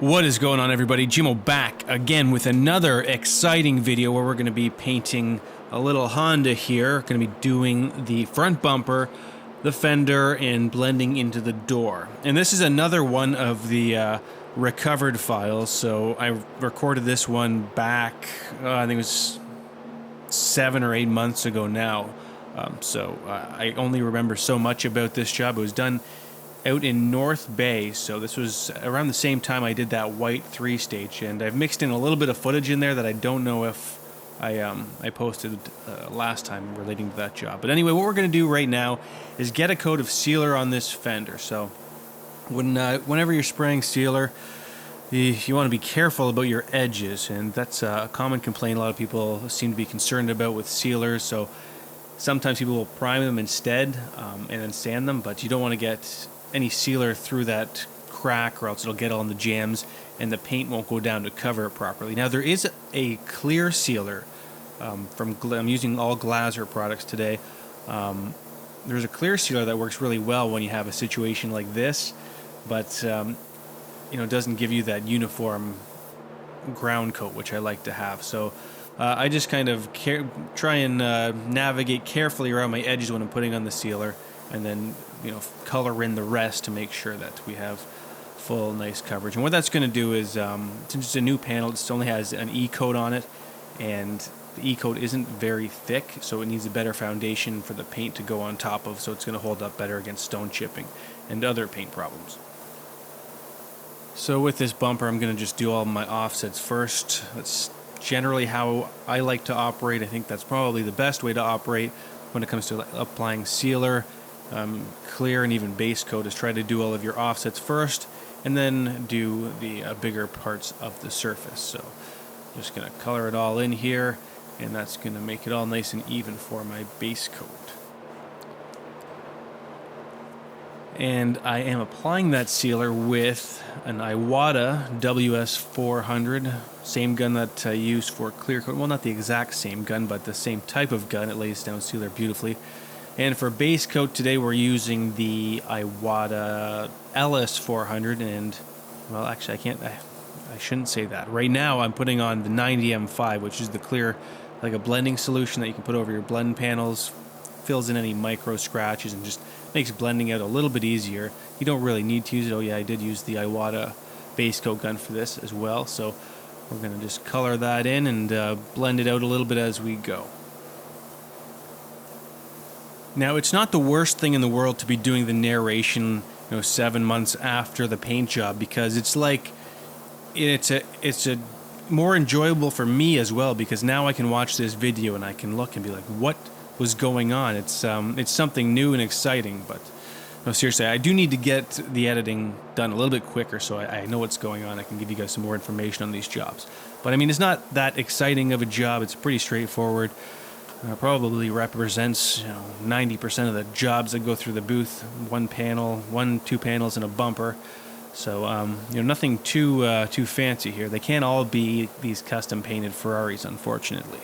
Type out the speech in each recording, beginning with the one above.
What is going on, everybody? Jimmo back again with another exciting video where we're going to be painting a little Honda here. Going to be doing the front bumper, the fender, and blending into the door. And this is another one of the recovered files. So I recorded this one back, I think it was 7 or 8 months ago now. So I only remember so much about this job. It was done out in North Bay, so this was around the same time I did that white 3-stage, and I've mixed in a little bit of footage in there that I don't know if I posted last time relating to that job. But anyway, what we're going to do right now is get a coat of sealer on this fender. So whenever you're spraying sealer, you want to be careful about your edges, and that's a common complaint a lot of people seem to be concerned about with sealers. So sometimes people will prime them instead and then sand them, but you don't want to get any sealer through that crack, or else it'll get all in the jams and the paint won't go down to cover it properly. Now there is a clear sealer I'm using all Glasurit products today. There's a clear sealer that works really well when you have a situation like this, but it doesn't give you that uniform ground coat, which I like to have. So I just kind of try and navigate carefully around my edges when I'm putting on the sealer, and then color in the rest to make sure that we have full nice coverage. And what that's going to do is, since it's a new panel, it only has an E-coat on it, and the E-coat isn't very thick, so it needs a better foundation for the paint to go on top of, so it's going to hold up better against stone chipping and other paint problems. So with this bumper, I'm going to just do all my offsets first. That's generally how I like to operate. I think that's probably the best way to operate when it comes to applying sealer, clear, and even base coat, is try to do all of your offsets first and then do the bigger parts of the surface. So I'm just going to color it all in here, and that's going to make it all nice and even for my base coat. And I am applying that sealer with an Iwata WS400, same gun that I use for Clearcoat. Well, not the exact same gun, but the same type of gun. It lays down sealer beautifully. And for base coat today, we're using the Iwata LS400, and, well, actually, I shouldn't say that. Right now, I'm putting on the 90M5, which is the clear, like a blending solution that you can put over your blend panels, fills in any micro scratches, and just makes blending out a little bit easier. You don't really need to use it. Oh yeah, I did use the Iwata base coat gun for this as well. So we're going to just color that in and blend it out a little bit as we go. Now, it's not the worst thing in the world to be doing the narration 7 months after the paint job, because it's a more enjoyable for me as well, because now I can watch this video and I can look and be like, what was going on? It's something new and exciting. But no, seriously, I do need to get the editing done a little bit quicker, so I know what's going on. I can give you guys some more information on these jobs. But I mean, it's not that exciting of a job. It's pretty straightforward. Probably represents 90% of the jobs that go through the booth. 2 panels, and a bumper. So nothing too fancy here. They can't all be these custom painted Ferraris, unfortunately.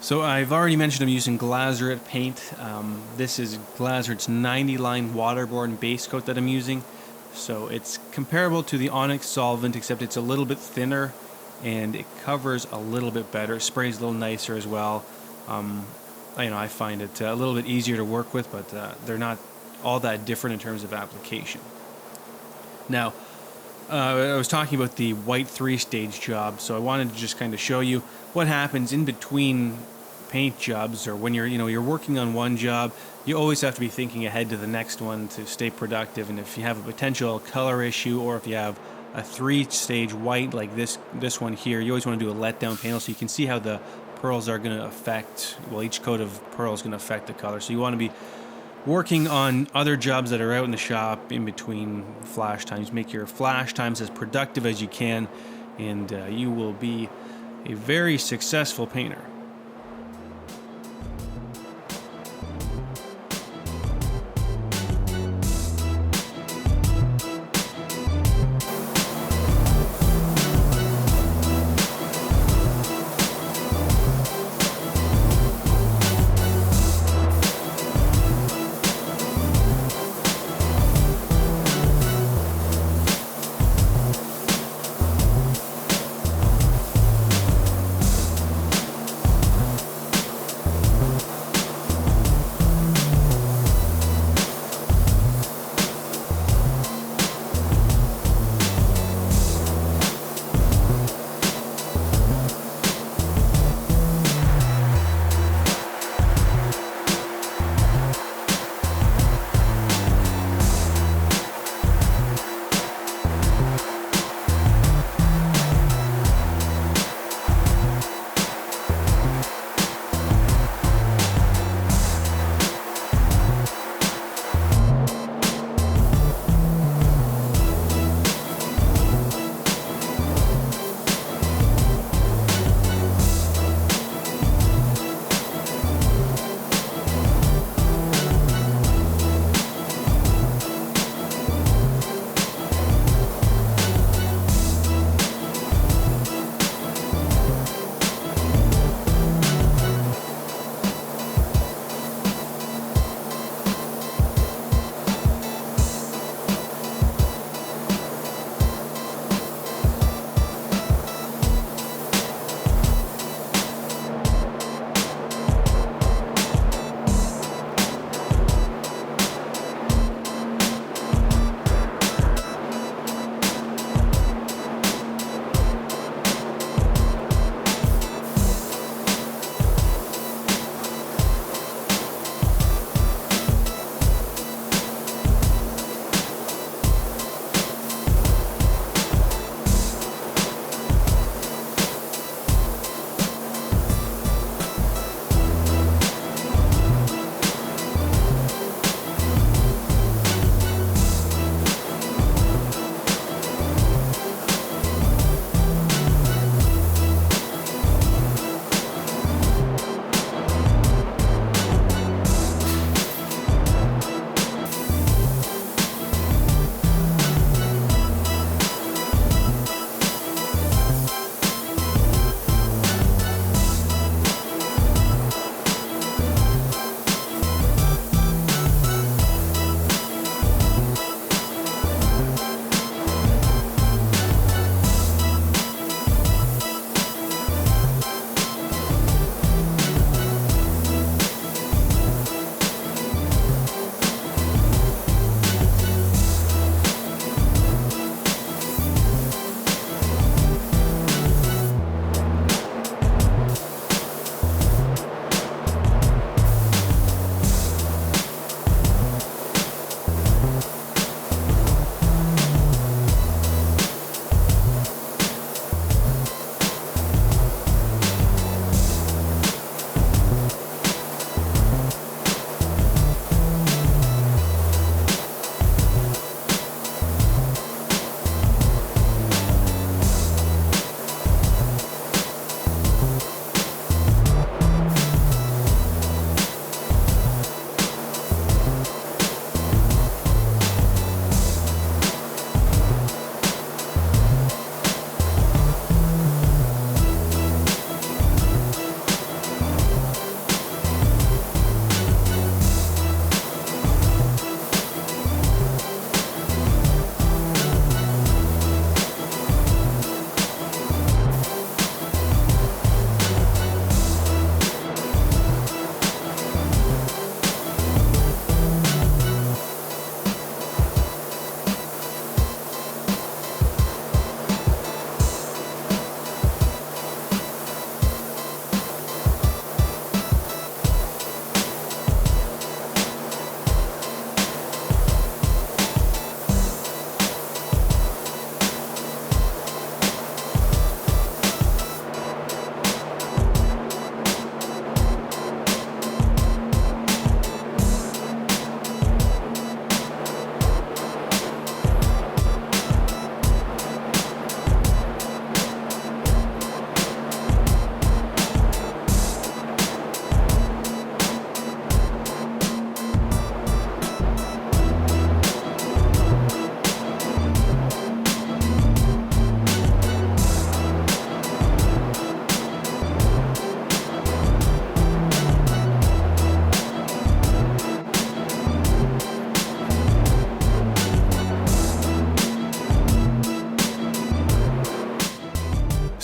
So I've already mentioned I'm using Glasurit paint. This is Glasurit's 90-line waterborne base coat that I'm using. So it's comparable to the Onyx solvent, except it's a little bit thinner and it covers a little bit better. It sprays a little nicer as well. I find it a little bit easier to work with, but they're not all that different in terms of application. Now, I was talking about the white 3-stage job, so I wanted to just kind of show you what happens in between paint jobs, or when you're working on one job. You always have to be thinking ahead to the next one to stay productive. And if you have a potential color issue, or if you have a 3-stage white like this one here, you always want to do a letdown panel so you can see how the pearls are going to affect, well, each coat of pearl is going to affect the color. So you want to be working on other jobs that are out in the shop in between flash times. Make your flash times as productive as you can, and you will be a very successful painter.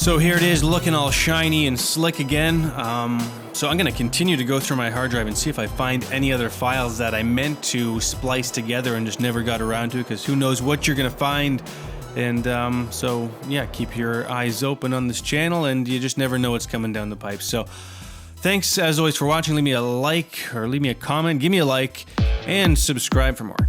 So here it is, looking all shiny and slick again. So I'm going to continue to go through my hard drive and see if I find any other files that I meant to splice together and just never got around to, because who knows what you're going to find. And so yeah, keep your eyes open on this channel, and you just never know what's coming down the pipe. So thanks as always for watching. Leave me a like, or leave me a comment, give me a like, and subscribe for more.